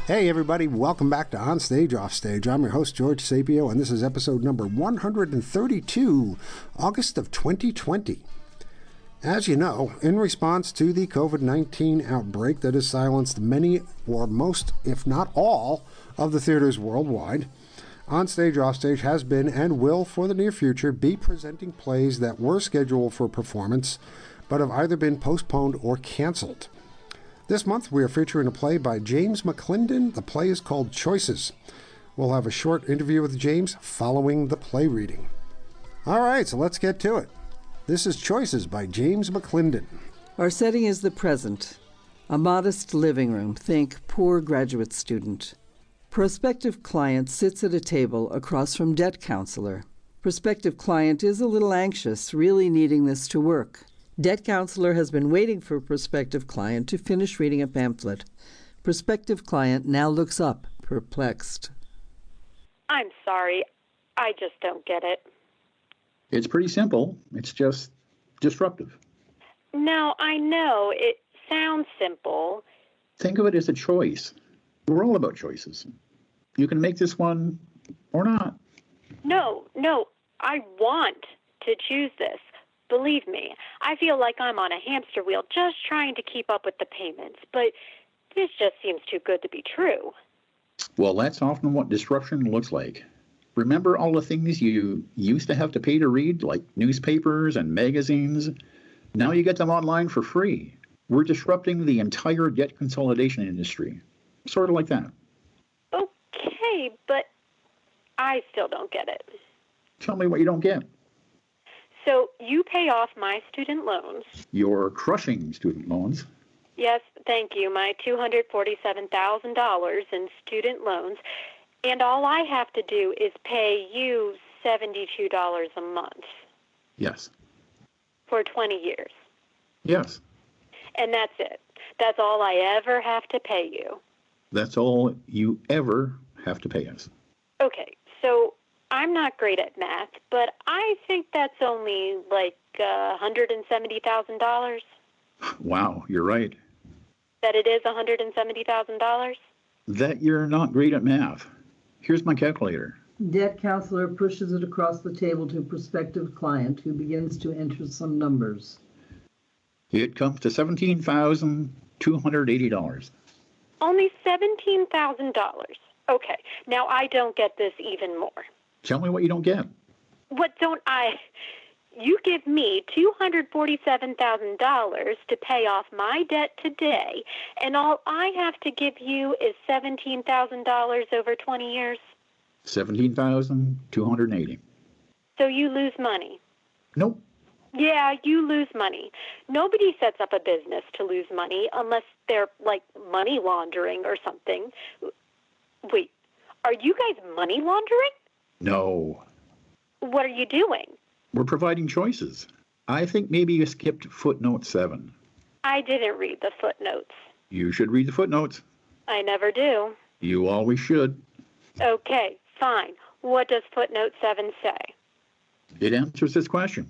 Hey everybody, welcome back to On Stage, Off Stage. I'm your host, George Sapio, and this is episode number 132, August of 2020. As you know, in response to the COVID-19 outbreak that has silenced many or most, if not all, of the theaters worldwide, On Stage, Off Stage has been and will for the near future be presenting plays that were scheduled for performance but have either been postponed or canceled. This month, we are featuring a play by James McLindon. The play is called Choices. We'll have a short interview with James following the play reading. All right, so let's get to it. This is Choices by James McLindon. Our setting is the present. A modest living room. Think poor graduate student. Prospective client sits at a table across from debt counselor. Prospective client is a little anxious, really needing this to work. Debt counselor has been waiting for prospective client to finish reading a pamphlet. Prospective client now looks up, perplexed. I'm sorry. I just don't get it. It's pretty simple. It's just disruptive. No, I know. It sounds simple. Think of it as a choice. We're all about choices. You can make this one or not. No, I want to choose this. Believe me, I feel like I'm on a hamster wheel just trying to keep up with the payments, but this just seems too good to be true. Well, that's often what disruption looks like. Remember all the things you used to have to pay to read, like newspapers and magazines? Now you get them online for free. We're disrupting the entire debt consolidation industry. Sort of like that. Okay, but I still don't get it. Tell me what you don't get. So you pay off my student loans. You're crushing student loans. Yes, thank you. My $247,000 in student loans. And all I have to do is pay you $72 a month. Yes. For 20 years. Yes. And that's it. That's all I ever have to pay you. That's all you ever have to pay us. Okay, so I'm not great at math, but I think that's only like $170,000. Wow, you're right. That it is $170,000? That you're not great at math. Here's my calculator. Debt counselor pushes it across the table to a prospective client who begins to enter some numbers. It comes to $17,280. Only $17,000. Okay, now I don't get this even more. Tell me what you don't get. What don't I? You give me $247,000 to pay off my debt today, and all I have to give you is $17,000 over 20 years? $17,280. So you lose money? Nope. Yeah, you lose money. Nobody sets up a business to lose money unless they're, like, money laundering or something. Wait, are you guys money laundering? No. What are you doing? We're providing choices. I think maybe you skipped footnote 7. I didn't read the footnotes. You should read the footnotes. I never do. You always should. Okay, fine. What does footnote 7 say? It answers this question.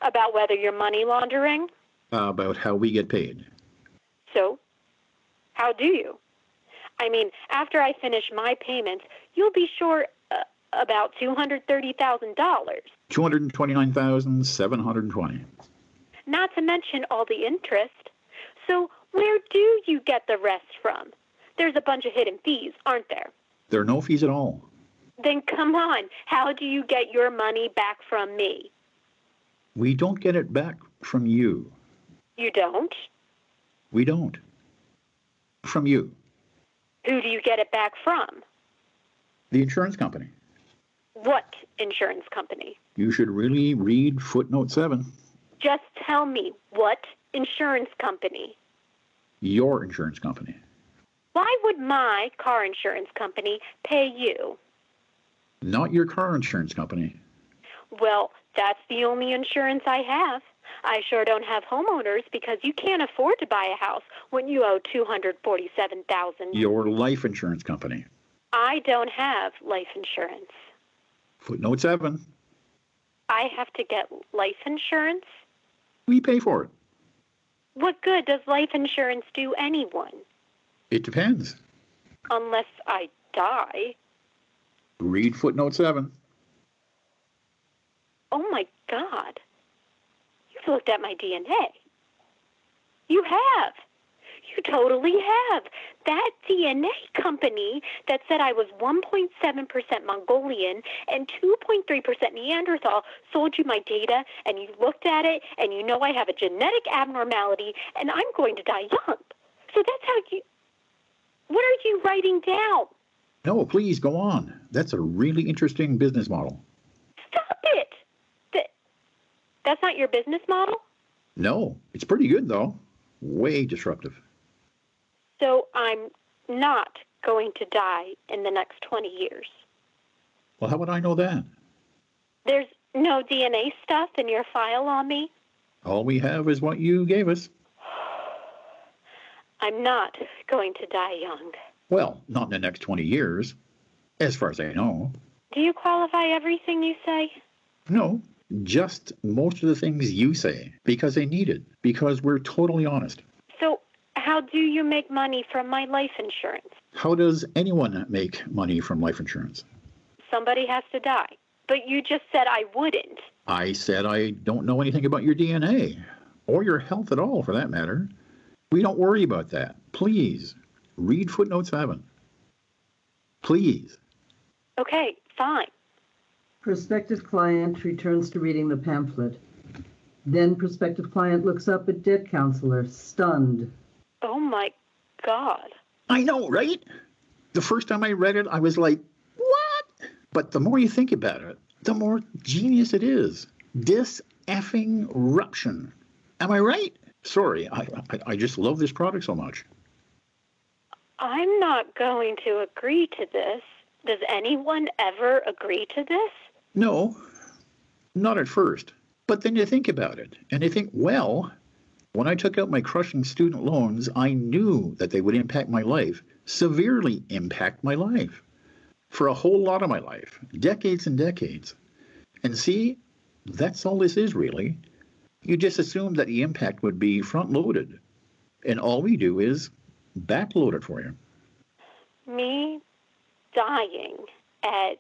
About whether you're money laundering? About how we get paid. So, how do you? I mean, after I finish my payments, you'll be short about $230,000. $229,720. Not to mention all the interest. So where do you get the rest from? There's a bunch of hidden fees, aren't there? There are no fees at all. Then come on, how do you get your money back from me? We don't get it back from you. You don't? We don't. From you. Who do you get it back from? The insurance company. What insurance company? You should really read footnote 7. Just tell me, what insurance company? Your insurance company. Why would my car insurance company pay you? Not your car insurance company. Well, that's the only insurance I have. I sure don't have homeowners because you can't afford to buy a house when you owe $247,000. Your life insurance company. I don't have life insurance. Footnote 7. I have to get life insurance? We pay for it. What good does life insurance do anyone? It depends. Unless I die. Read footnote 7. Oh, my God. You've looked at my DNA. You have. You totally have. That DNA company that said I was 1.7% Mongolian and 2.3% Neanderthal sold you my data, and you looked at it, and you know I have a genetic abnormality, and I'm going to die young. So that's how you... What are you writing down? No, please go on. That's a really interesting business model. Stop it! That's not your business model? No, it's pretty good, though. Way disruptive. So I'm not going to die in the next 20 years. Well, how would I know that? There's no DNA stuff in your file on me? All we have is what you gave us. I'm not going to die young. Well, not in the next 20 years, as far as I know. Do you qualify everything you say? No, just most of the things you say, because they need it, because we're totally honest. So how do you make money from my life insurance? How does anyone make money from life insurance? Somebody has to die. But you just said I wouldn't. I said I don't know anything about your DNA, or your health at all, for that matter. We don't worry about that. Please, read footnote 7. Please. Okay, fine. Prospective client returns to reading the pamphlet. Then prospective client looks up at debt counselor, stunned. Oh, my God. I know, right? The first time I read it, I was like, what? But the more you think about it, the more genius it is. Dis-effing-ruption. Am I right? Sorry, I just love this product so much. I'm not going to agree to this. Does anyone ever agree to this? No, not at first. But then you think about it, and you think, well, when I took out my crushing student loans, I knew that they would impact my life, severely impact my life, for a whole lot of my life, decades and decades. And see, that's all this is, really. You just assume that the impact would be front-loaded, and all we do is backload it for you. Me dying at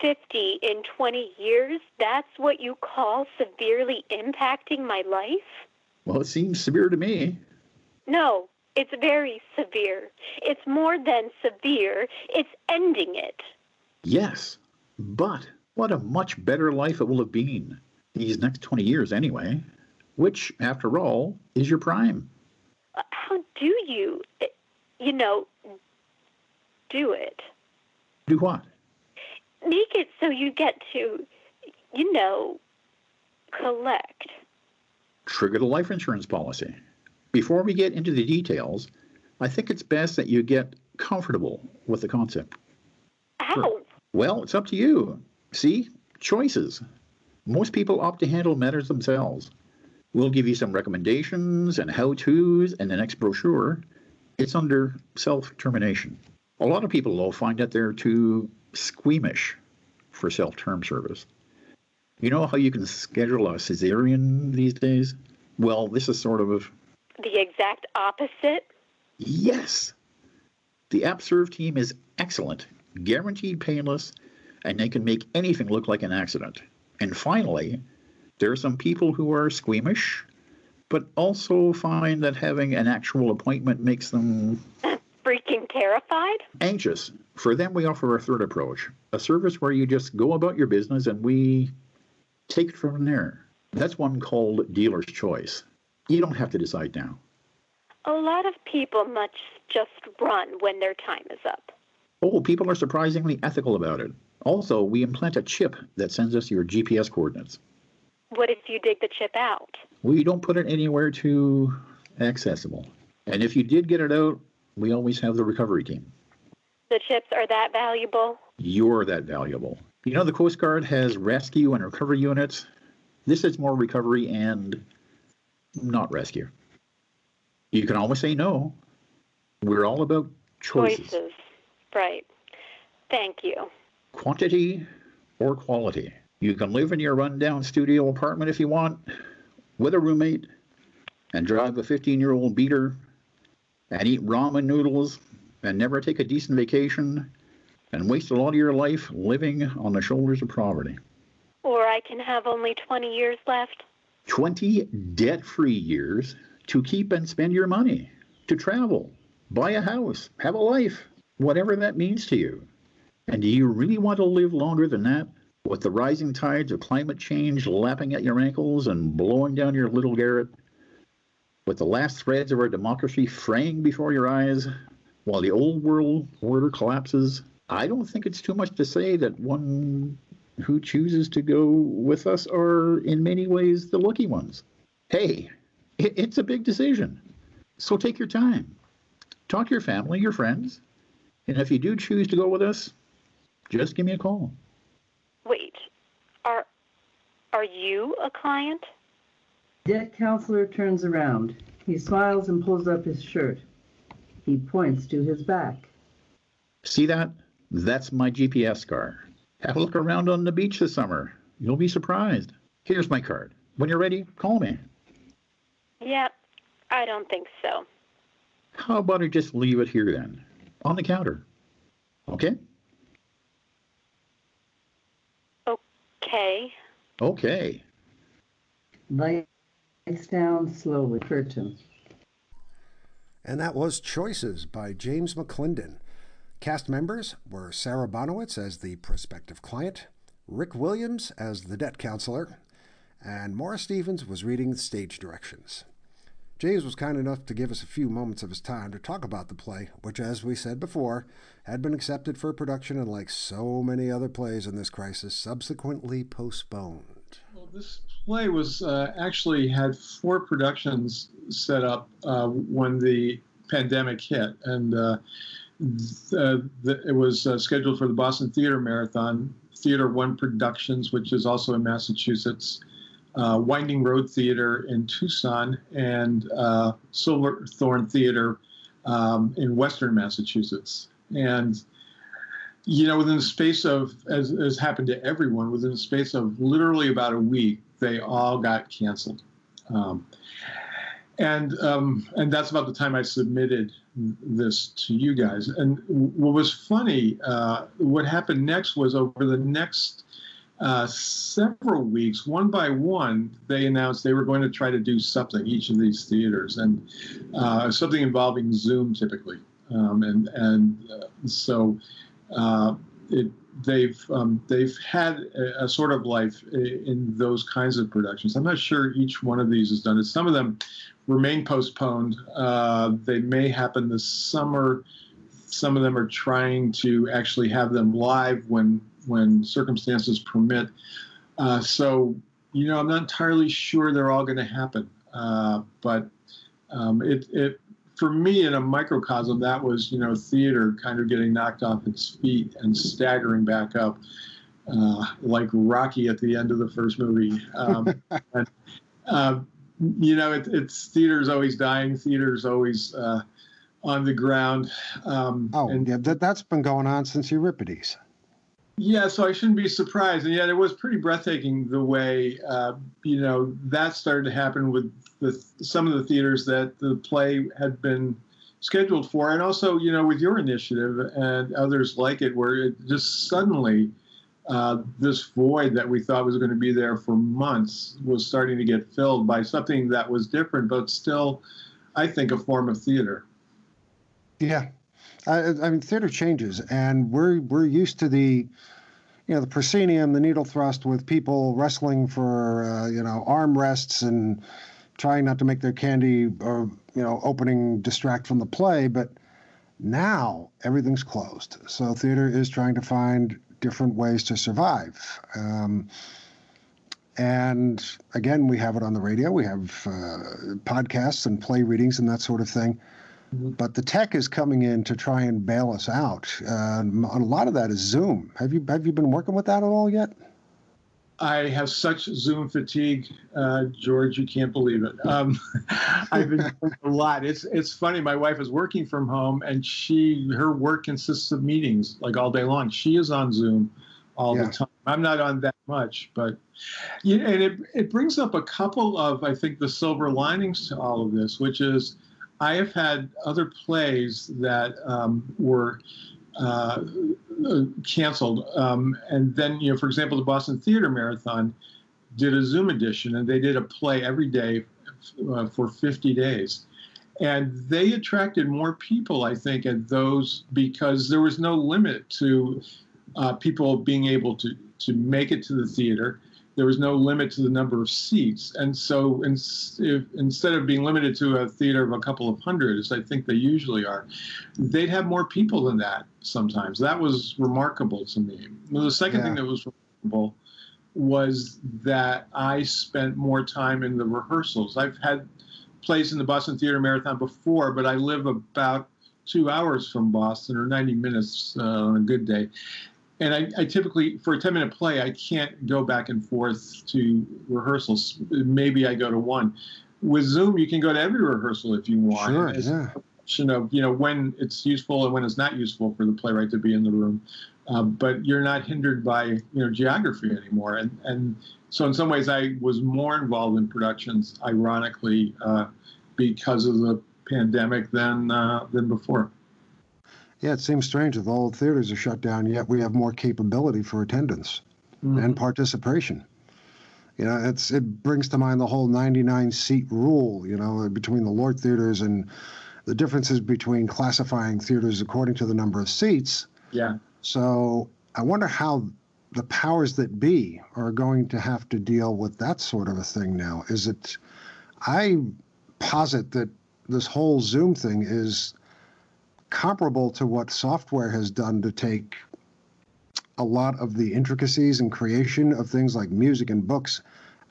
50 in 20 years, that's what you call severely impacting my life? Well, it seems severe to me. No, it's very severe. It's more than severe. It's ending it. Yes, but what a much better life it will have been. These next 20 years anyway, which, after all, is your prime. How do you, do it? Do what? Make it so you get to, collect. Trigger the life insurance policy. Before we get into the details, I think it's best that you get comfortable with the concept. How? Sure. Well, it's up to you. See? Choices. Most people opt to handle matters themselves. We'll give you some recommendations and how-tos in the next brochure. It's under self-termination. A lot of people, though, find that they're too squeamish for self-term service. You know how you can schedule a cesarean these days? Well, this is sort of... The exact opposite? Yes. The AppServe team is excellent, guaranteed painless, and they can make anything look like an accident. And finally, there are some people who are squeamish, but also find that having an actual appointment makes them... Freaking terrified? Anxious. For them, we offer a third approach, a service where you just go about your business and we take it from there. That's one called Dealer's Choice. You don't have to decide now. A lot of people must just run when their time is up. Oh, people are surprisingly ethical about it. Also, we implant a chip that sends us your GPS coordinates. What if you dig the chip out? We don't put it anywhere too accessible. And if you did get it out, we always have the recovery team. The chips are that valuable? You're that valuable. You know, the Coast Guard has rescue and recovery units. This is more recovery and not rescue. You can always say no. We're all about choices. Right. Thank you. Quantity or quality. You can live in your rundown studio apartment if you want, with a roommate, and drive a 15-year-old beater, and eat ramen noodles, and never take a decent vacation and waste a lot of your life living on the shoulders of poverty. Or I can have only 20 years left. 20 debt-free years to keep and spend your money, to travel, buy a house, have a life, whatever that means to you. And do you really want to live longer than that, with the rising tides of climate change lapping at your ankles and blowing down your little garret, with the last threads of our democracy fraying before your eyes, while the old world order collapses? I don't think it's too much to say that one who chooses to go with us are, in many ways, the lucky ones. Hey, it's a big decision. So take your time. Talk to your family, your friends, and if you do choose to go with us, just give me a call. Wait, are you a client? Debt counselor turns around. He smiles and pulls up his shirt. He points to his back. See that? That's my GPS scar. Have a look around on the beach this summer. You'll be surprised. Here's my card. When you're ready, call me. Yeah, I don't think so. How about I just leave it here then? On the counter. Okay? Okay. Okay. Lights down slowly. Curtain. And that was Choices by James McLindon. Cast members were Sarah Bonowitz as the prospective client, Rick Williams as the debt counselor, and Maura Stevens was reading the stage directions. James was kind enough to give us a few moments of his time to talk about the play, which, as we said before, had been accepted for production and, like so many other plays in this crisis, subsequently postponed. Well, this play was actually had 4 productions set up when the pandemic hit, and it was scheduled for the Boston Theater Marathon, Theater One Productions, which is also in Massachusetts, Winding Road Theater in Tucson, and Silverthorne Theater in Western Massachusetts. And, you know, within the space of, as happened to everyone, within the space of literally about a week, they all got canceled. And that's about the time I submitted this to you guys. And what was funny, what happened next was over the next several weeks, one by one, they announced they were going to try to do something, each of these theaters, and something involving Zoom typically. So they've had a sort of life in those kinds of productions. I'm not sure each one of these has done it. Some of them remain postponed. They may happen this summer. Some of them are trying to actually have them live when circumstances permit. So, you know, I'm not entirely sure they're all going to happen. But for me, in a microcosm, that was, you know, theater kind of getting knocked off its feet and staggering back up, like Rocky at the end of the first movie. You know, it's theater's always dying. Theater's always on the ground. That's been going on since Euripides. Yeah, so I shouldn't be surprised. And yet it was pretty breathtaking the way, you know, that started to happen with some of the theaters that the play had been scheduled for. And also, you know, with your initiative and others like it, where it just suddenly, this void that we thought was going to be there for months was starting to get filled by something that was different, but still, I think, a form of theater. Yeah. I mean, theater changes, and we're used to the proscenium, the needle thrust, with people wrestling for arm rests and trying not to make their candy or opening distract from the play. But now everything's closed, so theater is trying to find different ways to survive. And again, we have it on the radio. We have podcasts and play readings and that sort of thing. But the tech is coming in to try and bail us out. A lot of that is Zoom. Have you been working with that at all yet? I have such Zoom fatigue, George. You can't believe it. I've been doing a lot. It's funny. My wife is working from home, and her work consists of meetings like all day long. She is on Zoom all the time. I'm not on that much, but and it brings up a couple of, I think, the silver linings to all of this, which is, I have had other plays that were canceled. And then, for example, the Boston Theater Marathon did a Zoom edition, and they did a play every day for 50 days. And they attracted more people, I think, at those because there was no limit to people being able to make it to the theater. There was no limit to the number of seats. And so instead of being limited to a theater of a couple of hundred, as I think they usually are, they'd have more people than that sometimes. That was remarkable to me. The second thing that was remarkable was that I spent more time in the rehearsals. I've had plays in the Boston Theater Marathon before, but I live about 2 hours from Boston, or 90 minutes on a good day. And I typically, for a 10-minute play, I can't go back and forth to rehearsals. Maybe I go to one. With Zoom, you can go to every rehearsal if you want. Sure, it's a question of, when it's useful and when it's not useful for the playwright to be in the room. But you're not hindered by, geography anymore. And so in some ways, I was more involved in productions, ironically, because of the pandemic than before. Yeah, it seems strange that all the theaters are shut down, yet we have more capability for attendance and participation. It brings to mind the whole 99-seat rule, between the Lord theaters and the differences between classifying theaters according to the number of seats. Yeah. So I wonder how the powers that be are going to have to deal with that sort of a thing now. I posit that this whole Zoom thing is comparable to what software has done to take a lot of the intricacies and creation of things like music and books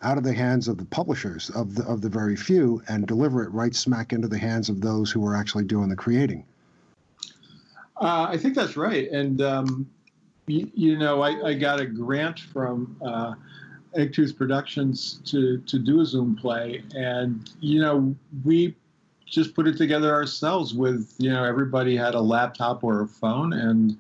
out of the hands of the publishers, of the very few, and deliver it right smack into the hands of those who are actually doing the creating. I think that's right. And, I got a grant from Eggtooth Productions to do a Zoom play. And, we just put it together ourselves with, everybody had a laptop or a phone, and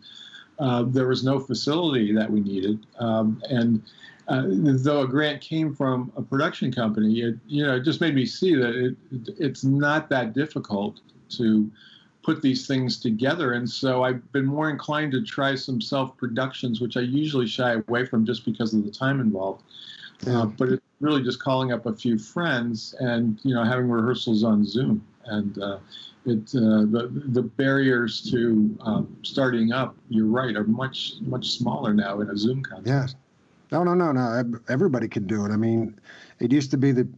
there was no facility that we needed. Though a grant came from a production company, it just made me see that it's not that difficult to put these things together. And so I've been more inclined to try some self-productions, which I usually shy away from just because of the time involved. But it's really just calling up a few friends and, having rehearsals on Zoom. And the barriers to starting up, you're right, are much, much smaller now in a Zoom context. Yeah. No. Everybody can do it. I mean, it used to be that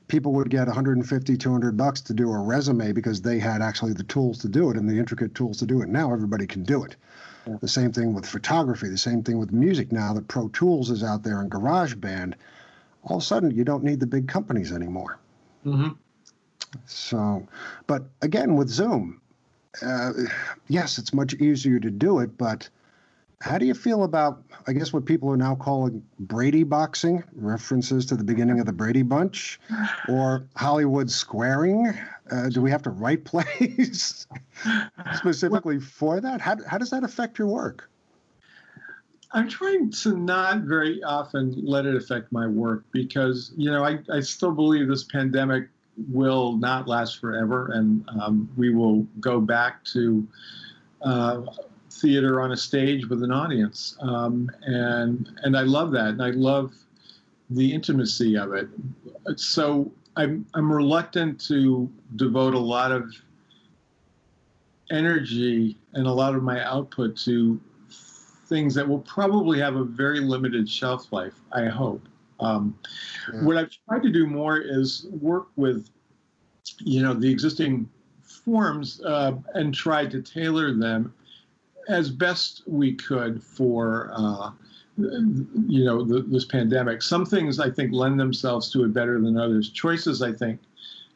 people would get $150, $200 to do a resume because they had actually the tools to do it and the intricate tools to do it. Now everybody can do it. Yeah. The same thing with photography, the same thing with music now that Pro Tools is out there and GarageBand. All of a sudden, you don't need the big companies anymore. Mm-hmm. So, but again, with Zoom, yes, it's much easier to do it, but how do you feel about, I guess, what people are now calling Brady boxing, references to the beginning of the Brady Bunch, or Hollywood squaring? Do we have to write plays specifically for that? How does that affect your work? I'm trying to not very often let it affect my work because, I still believe this pandemic will not last forever, and we will go back to theater on a stage with an audience. And I love that, and I love the intimacy of it. So I'm reluctant to devote a lot of energy and a lot of my output to things that will probably have a very limited shelf life, I hope. What I've tried to do more is work with, the existing forms and try to tailor them as best we could for, this pandemic. Some things I think lend themselves to it better than others. Choices, I think,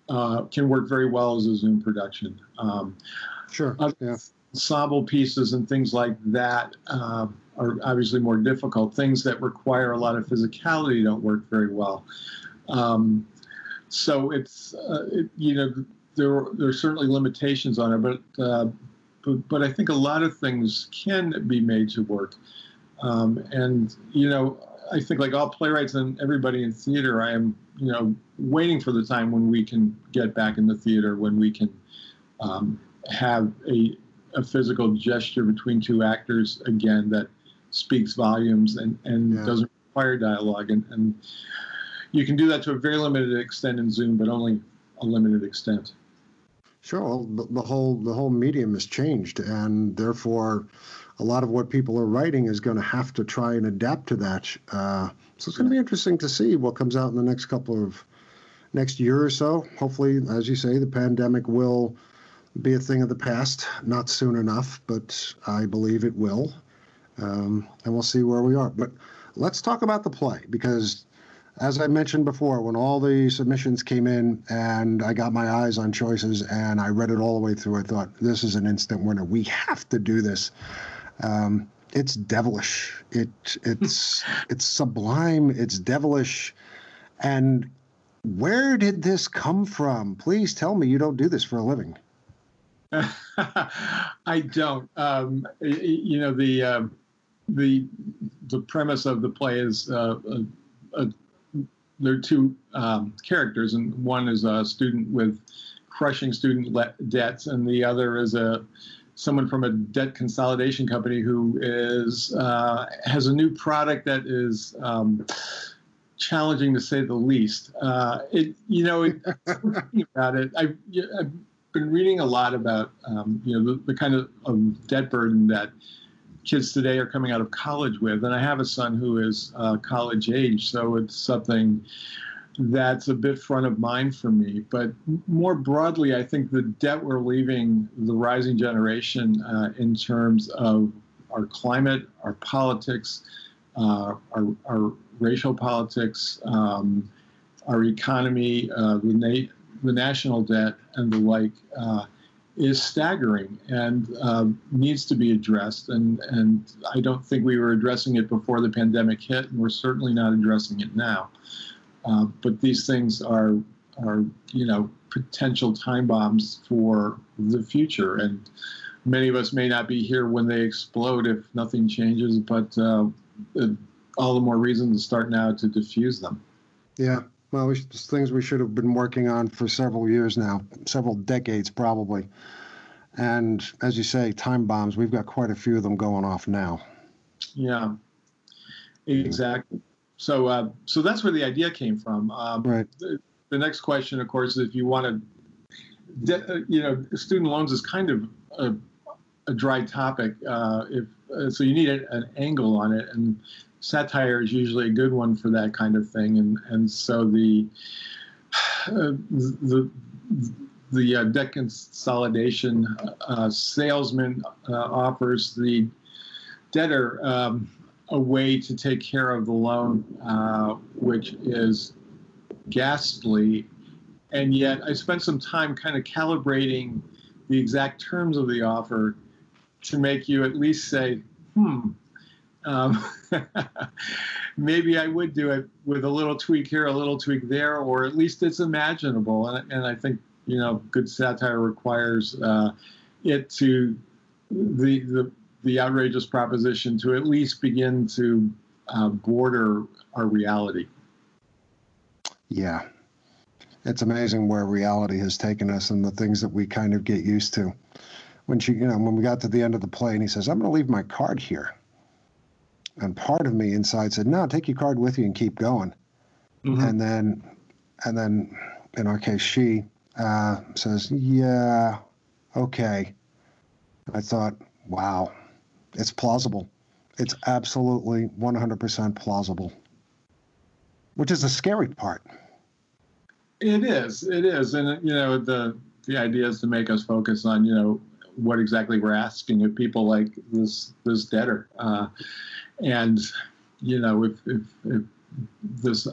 can work very well as a Zoom production. Sure. Ensemble pieces and things like that are obviously more difficult. Things that require a lot of physicality don't work very well. So it's, there are certainly limitations on it, but I think a lot of things can be made to work. And, I think, like all playwrights and everybody in theater, I am, waiting for the time when we can get back in the theater, when we can have a physical gesture between two actors again that speaks volumes and doesn't require dialogue. And you can do that to a very limited extent in Zoom, but only a limited extent. Sure, well, the whole medium has changed, and therefore a lot of what people are writing is going to have to try and adapt to that. So it's going to be interesting to see what comes out in the next year or so. Hopefully, as you say, the pandemic will be a thing of the past, not soon enough, but I believe it will. And we'll see where we are. But let's talk about the play, because as I mentioned before, when all the submissions came in and I got my eyes on choices and I read it all the way through, I thought, this is an instant winner. We have to do this. It's devilish. It's sublime. It's devilish. And where did this come from? Please tell me you don't do this for a living. I don't. The premise of the play is there are two characters, and one is a student with crushing student debts, and the other is someone from a debt consolidation company who has a new product that is challenging, to say the least. Thinking about it, I've been reading a lot about the kind of debt burden that kids today are coming out of college with, and I have a son who is college age, so it's something that's a bit front of mind for me. But more broadly, I think the debt we're leaving the rising generation in terms of our climate, our politics, our racial politics, our economy, the national debt, and the like, is staggering and needs to be addressed. And I don't think we were addressing it before the pandemic hit, and we're certainly not addressing it now. But these things are potential time bombs for the future. And many of us may not be here when they explode if nothing changes, but all the more reason to start now to diffuse them. Yeah. Well, things we should have been working on for several years now, several decades probably. And as you say, time bombs, we've got quite a few of them going off now. Yeah, exactly. So that's where the idea came from. Right. The next question, of course, is if you want to, student loans is kind of a dry topic. So you need an angle on it, and satire is usually a good one for that kind of thing. And so the debt consolidation salesman offers the debtor a way to take care of the loan, which is ghastly. And yet I spent some time kind of calibrating the exact terms of the offer to make you at least say, maybe I would do it with a little tweak here, a little tweak there, or at least it's imaginable. And I think, good satire requires it to the outrageous proposition to at least begin to border our reality. Yeah. It's amazing where reality has taken us and the things that we kind of get used to. When we got to the end of the play and he says, I'm going to leave my card here. And part of me inside said, no, take your card with you and keep going. Mm-hmm. And then in our case, she says, yeah, okay. I thought, wow, it's plausible. It's absolutely 100% plausible, which is the scary part. It is. And, the idea is to make us focus on, what exactly we're asking of people like this debtor. And, if this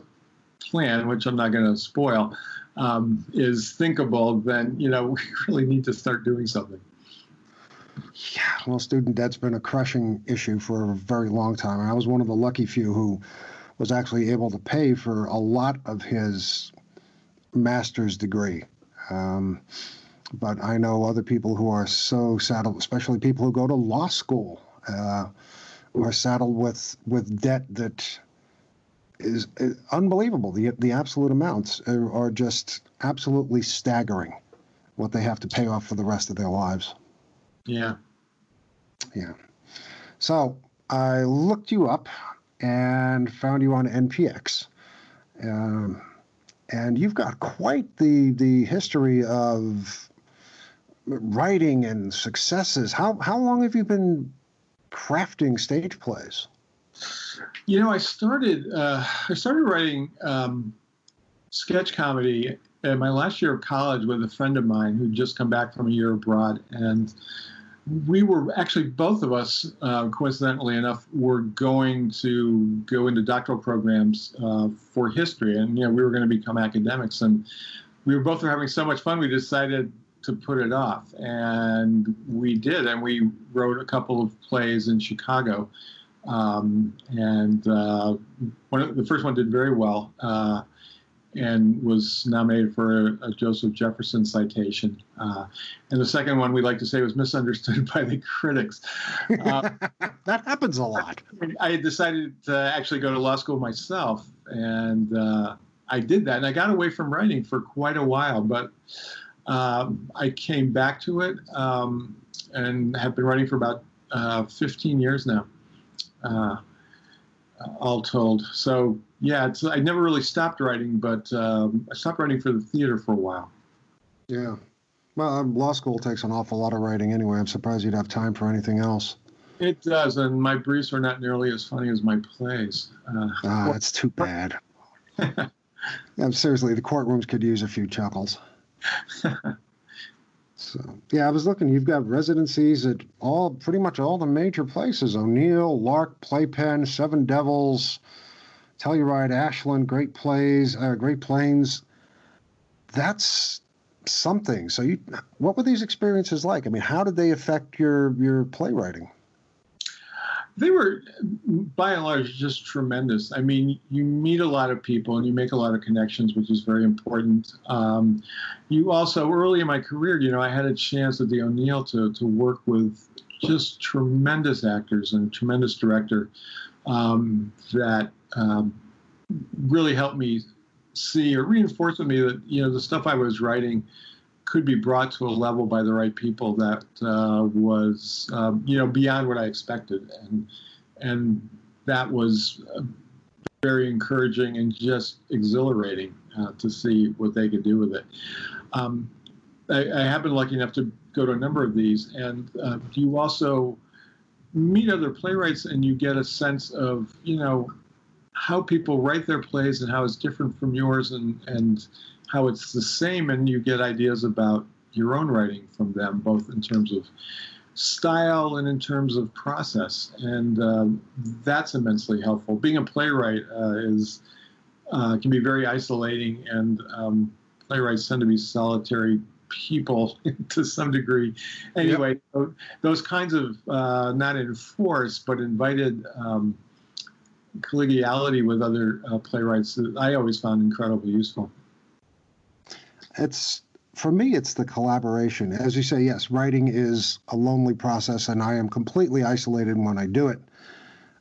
plan, which I'm not going to spoil, is thinkable, then, we really need to start doing something. Yeah, well, student debt's been a crushing issue for a very long time. I was one of the lucky few who was actually able to pay for a lot of his master's degree. But I know other people who are so saddled, especially people who go to law school, who are saddled with debt that is unbelievable. The absolute amounts are just absolutely staggering, what they have to pay off for the rest of their lives. Yeah. Yeah. So I looked you up and found you on NPX. And you've got quite the history of writing and successes. How long have you been crafting stage plays? I started writing sketch comedy in my last year of college with a friend of mine who'd just come back from a year abroad, and we were actually, both of us, coincidentally enough, were going to go into doctoral programs for history, and we were going to become academics, and we were both having so much fun we decided to put it off, and we did, and we wrote a couple of plays in Chicago, and the first one did very well, and was nominated for a Joseph Jefferson citation. And the second one, we like to say, was misunderstood by the critics. That happens a lot. I had decided to actually go to law school myself, and I did that. And I got away from writing for quite a while, but I came back to it and have been writing for about 15 years now, all told. So, yeah, I never really stopped writing, but I stopped writing for the theater for a while. Yeah. Well, law school takes an awful lot of writing anyway. I'm surprised you'd have time for anything else. It does, and my briefs are not nearly as funny as my plays. That's too bad. Seriously, the courtrooms could use a few chuckles. So, yeah, I was looking. You've got residencies at pretty much all the major places: O'Neill, Lark, Playpen, Seven Devils, Telluride, Ashland, Great Plains. That's something. So, what were these experiences like? I mean, how did they affect your playwriting? They were, by and large, just tremendous. I mean, you meet a lot of people and you make a lot of connections, which is very important. You also, early in my career, I had a chance at the O'Neill to work with just tremendous actors and a tremendous director that really helped me see, or reinforced with me that, the stuff I was writing could be brought to a level by the right people that was, beyond what I expected. And that was very encouraging and just exhilarating to see what they could do with it. I have been lucky enough to go to a number of these, and you also meet other playwrights and you get a sense of, how people write their plays and how it's different from yours, and how it's the same, and you get ideas about your own writing from them, both in terms of style and in terms of process, and that's immensely helpful. Being a playwright can be very isolating, and playwrights tend to be solitary people to some degree. Anyway, yep. Those kinds of not enforced but invited collegiality with other playwrights, I always found incredibly useful. For me, it's the collaboration. As you say, yes, writing is a lonely process, and I am completely isolated when I do it.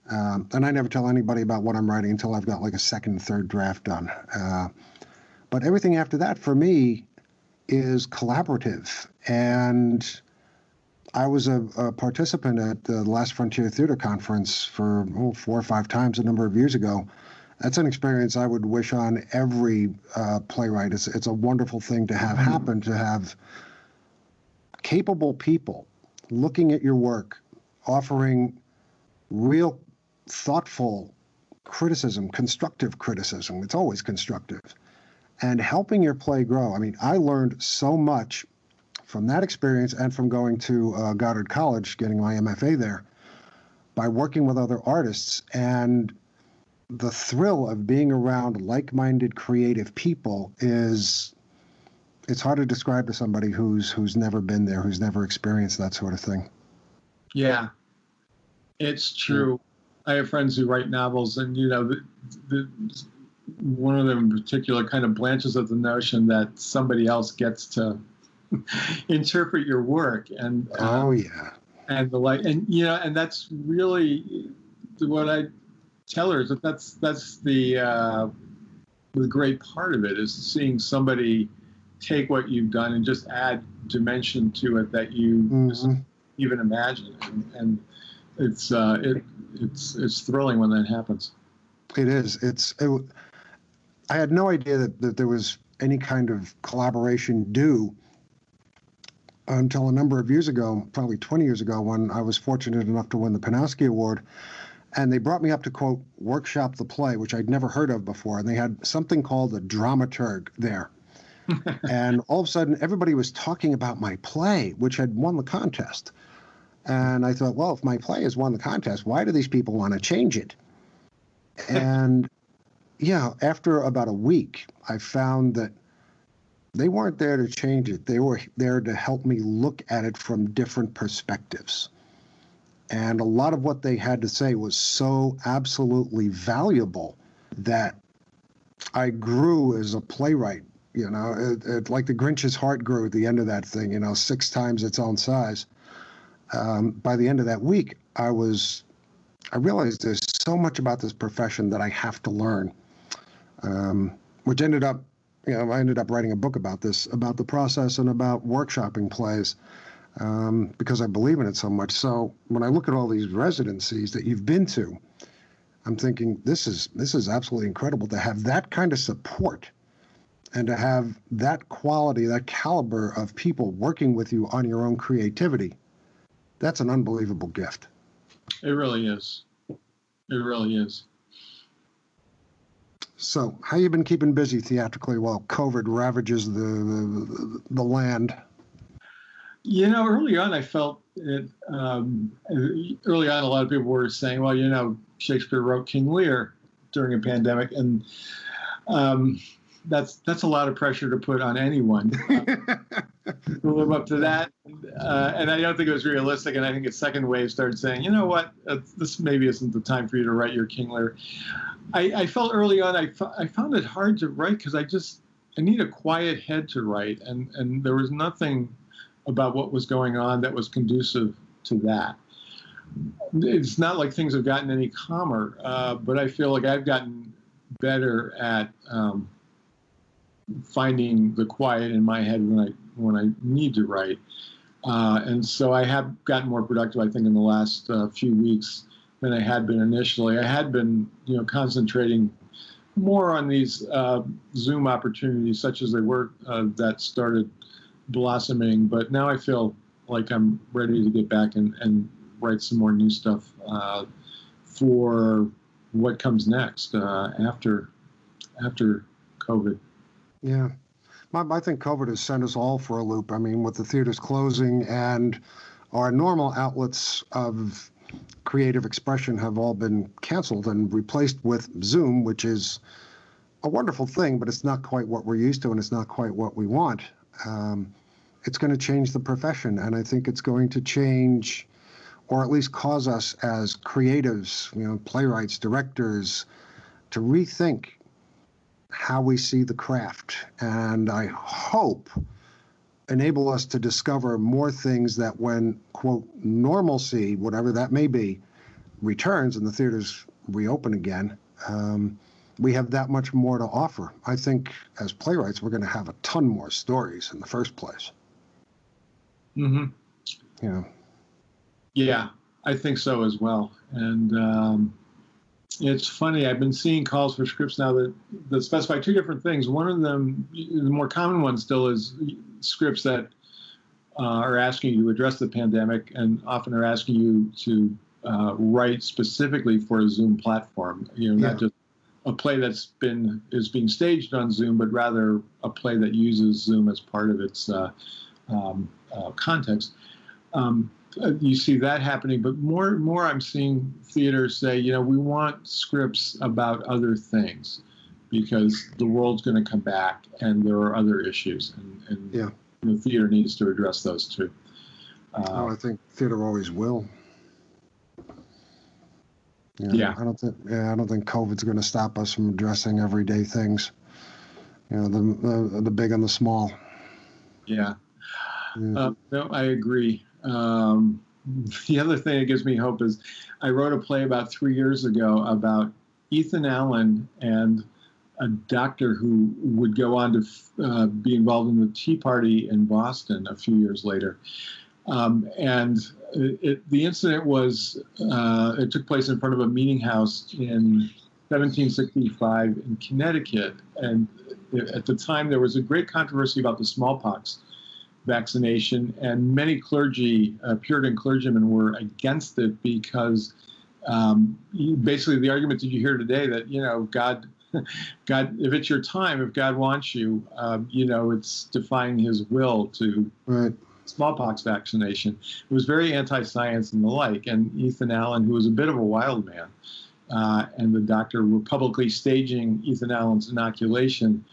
And I never tell anybody about what I'm writing until I've got like a second, third draft done. But everything after that, for me, is collaborative. And I was a participant at the Last Frontier Theater Conference for 4 or 5 times a number of years ago. That's an experience I would wish on every playwright. It's a wonderful thing to have happen, to have capable people looking at your work, offering real thoughtful criticism, constructive criticism. It's always constructive. And helping your play grow. I mean, I learned so much from that experience and from going to Goddard College, getting my MFA there, by working with other artists. And the thrill of being around like-minded creative people it's hard to describe to somebody who's never been there, who's never experienced that sort of thing. Yeah, it's true. I have friends who write novels, and one of them in particular kind of blanches at the notion that somebody else gets to interpret your work, and and the like, and and that's really what I tellers. That's the great part of it, is seeing somebody take what you've done and just add dimension to it that you just even imagine, and it's thrilling when that happens. It is. I had no idea that there was any kind of collaboration due until a number of years ago, probably 20 years ago, when I was fortunate enough to win the Penowsky Award. And they brought me up to, quote, workshop the play, which I'd never heard of before. And they had something called a dramaturg there. And all of a sudden, everybody was talking about my play, which had won the contest. And I thought, well, if my play has won the contest, why do these people want to change it? And yeah, after about a week, I found that they weren't there to change it. They were there to help me look at it from different perspectives. And a lot of what they had to say was so absolutely valuable that I grew as a playwright. You know, like the Grinch's heart grew at the end of that thing, 6 times its own size. By the end of that week, I realized there's so much about this profession that I have to learn, which ended up, I ended up writing a book about this, about the process and about workshopping plays. Because I believe in it so much. So when I look at all these residencies that you've been to, I'm thinking this is absolutely incredible to have that kind of support and to have that quality, that caliber of people working with you on your own creativity. That's an unbelievable gift. It really is. It really is. So how you been keeping busy theatrically while COVID ravages the land? Early on, I felt it. Early on, a lot of people were saying, well, Shakespeare wrote King Lear during a pandemic, and that's a lot of pressure to put on anyone to live up to that. And I don't think it was realistic. And I think a second wave started saying, you know what, this maybe isn't the time for you to write your King Lear. I felt early on, I found it hard to write because I need a quiet head to write, and there was nothing about what was going on that was conducive to that. It's not like things have gotten any calmer, but I feel like I've gotten better at finding the quiet in my head when I need to write. And so I have gotten more productive, I think, in the last few weeks than I had been initially. I had been, concentrating more on these Zoom opportunities, such as they were, that started blossoming, but now I feel like I'm ready to get back and write some more new stuff for what comes next after COVID. Yeah. I think COVID has sent us all for a loop. I mean, with the theaters closing and our normal outlets of creative expression have all been canceled and replaced with Zoom, which is a wonderful thing, but it's not quite what we're used to and it's not quite what we want. It's going to change the profession, and I think it's going to change, or at least cause us as creatives, playwrights, directors, to rethink how we see the craft, and I hope enable us to discover more things that when, quote, normalcy, whatever that may be, returns and the theaters reopen again, we have that much more to offer. I think as playwrights, we're going to have a ton more stories in the first place. Mm-hmm. Yeah, I think so as well. And it's funny, I've been seeing calls for scripts now that specify 2 different things. One of them, the more common one still, is scripts that are asking you to address the pandemic and often are asking you to write specifically for a Zoom platform. Not just a play is being staged on Zoom, but rather a play that uses Zoom as part of its context. You see that happening, but more and more I'm seeing theaters say, we want scripts about other things because the world's going to come back and there are other issues, and the theater needs to address those too. I think theater always will. Yeah. I don't think COVID's going to stop us from addressing everyday things. The big and the small. Yeah. No, I agree. the other thing that gives me hope is I wrote a play about 3 years ago about Ethan Allen and a doctor who would go on to be involved in the Tea Party in Boston a few years later. The incident was, it took place in front of a meeting house in 1765 in Connecticut. And at the time, there was a great controversy about the smallpox vaccination, and many clergy, Puritan clergymen, were against it because basically the argument that you hear today that, God, if it's your time, if God wants you, it's defying his will to smallpox vaccination. It was very anti-science and the like. And Ethan Allen, who was a bit of a wild man, and the doctor were publicly staging Ethan Allen's inoculation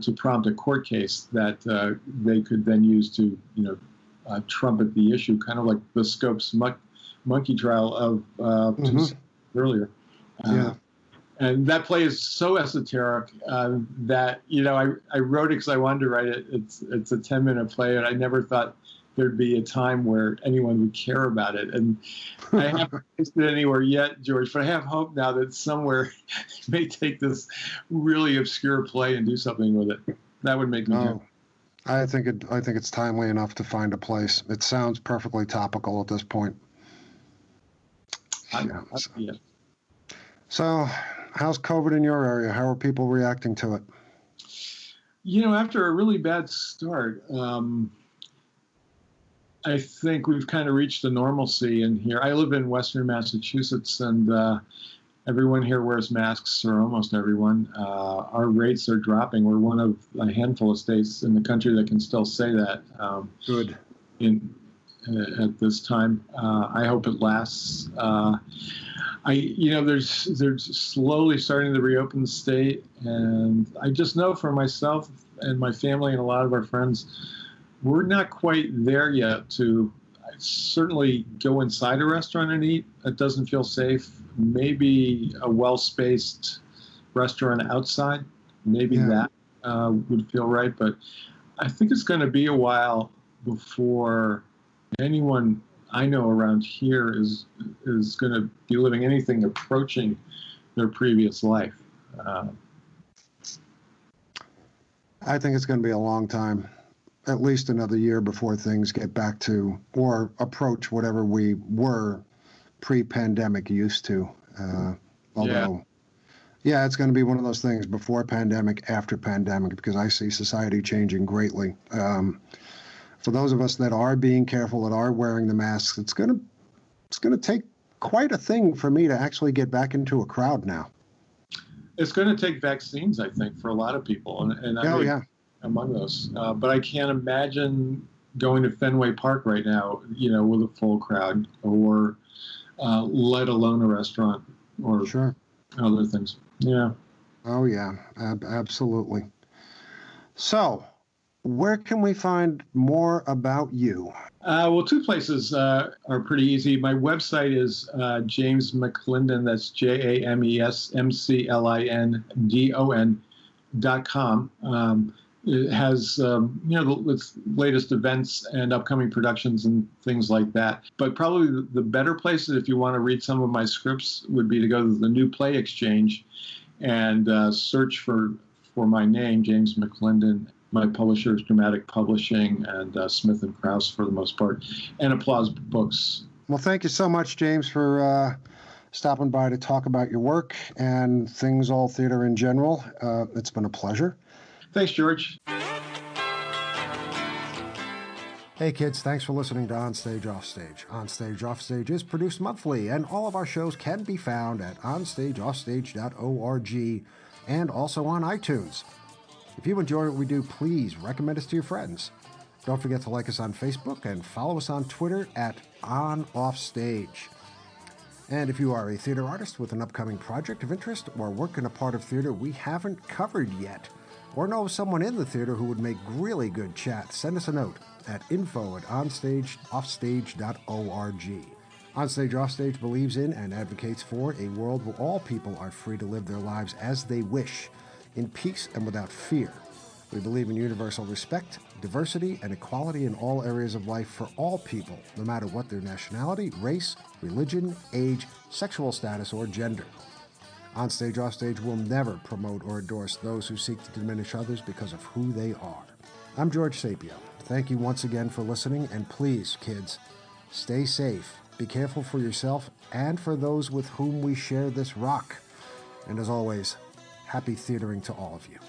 to prompt a court case that they could then use to, trumpet the issue, kind of like the Scopes monkey trial of 2 years earlier. And that play is so esoteric that, I wrote it because I wanted to write it. It's a 10-minute play, and I never thought there'd be a time where anyone would care about it. And I haven't placed it anywhere yet, George, but I have hope now that somewhere may take this really obscure play and do something with it. That would make me happy. I think it's timely enough to find a place. It sounds perfectly topical at this point. So, how's COVID in your area? How are people reacting to it? After a really bad start, I think we've kind of reached a normalcy in here. I live in Western Massachusetts, and everyone here wears masks, or almost everyone. Our rates are dropping. We're one of a handful of states in the country that can still say that. Good. At this time, I hope it lasts. They're slowly starting to reopen the state, and I just know for myself and my family and a lot of our friends, we're not quite there yet to certainly go inside a restaurant and eat. It doesn't feel safe. Maybe a well-spaced restaurant outside, maybe that would feel right. But I think it's going to be a while before anyone I know around here is going to be living anything approaching their previous life. I think it's going to be a long time, at least another year before things get back to or approach whatever we were pre-pandemic used to. It's going to be one of those things before pandemic, after pandemic, because I see society changing greatly. For those of us that are being careful, that are wearing the masks, it's going to take quite a thing for me to actually get back into a crowd now. It's going to take vaccines, I think, for a lot of people, and I'm among those. But I can't imagine going to Fenway Park right now, with a full crowd, or let alone a restaurant or other things. Yeah. Oh yeah, absolutely. So, where can we find more about you? Well, two places are pretty easy. My website is James McLindon. That's JamesMcLindon.com. It has the latest events and upcoming productions and things like that. But probably the better place, if you want to read some of my scripts, would be to go to the New Play Exchange and search for my name, James McLindon. My publisher is Dramatic Publishing and Smith & Krause for the most part, and Applause Books. Well, thank you so much, James, for stopping by to talk about your work and things all theater in general. It's been a pleasure. Thanks, George. Hey kids, thanks for listening to Onstage Offstage. Onstage Offstage is produced monthly, and all of our shows can be found at onstageoffstage.org and also on iTunes. If you enjoy what we do, please recommend us to your friends. Don't forget to like us on Facebook and follow us on Twitter at OnOffStage. And if you are a theater artist with an upcoming project of interest or work in a part of theater we haven't covered yet, or know of someone in the theater who would make really good chat, send us a note at info@onstageoffstage.org. Onstage Offstage believes in and advocates for a world where all people are free to live their lives as they wish, in peace and without fear. We believe in universal respect, diversity, and equality in all areas of life for all people, no matter what their nationality, race, religion, age, sexual status, or gender. On Stage, Off Stage will never promote or endorse those who seek to diminish others because of who they are. I'm George Sapio. Thank you once again for listening, and please, kids, stay safe. Be careful for yourself and for those with whom we share this rock. And as always, happy theatering to all of you.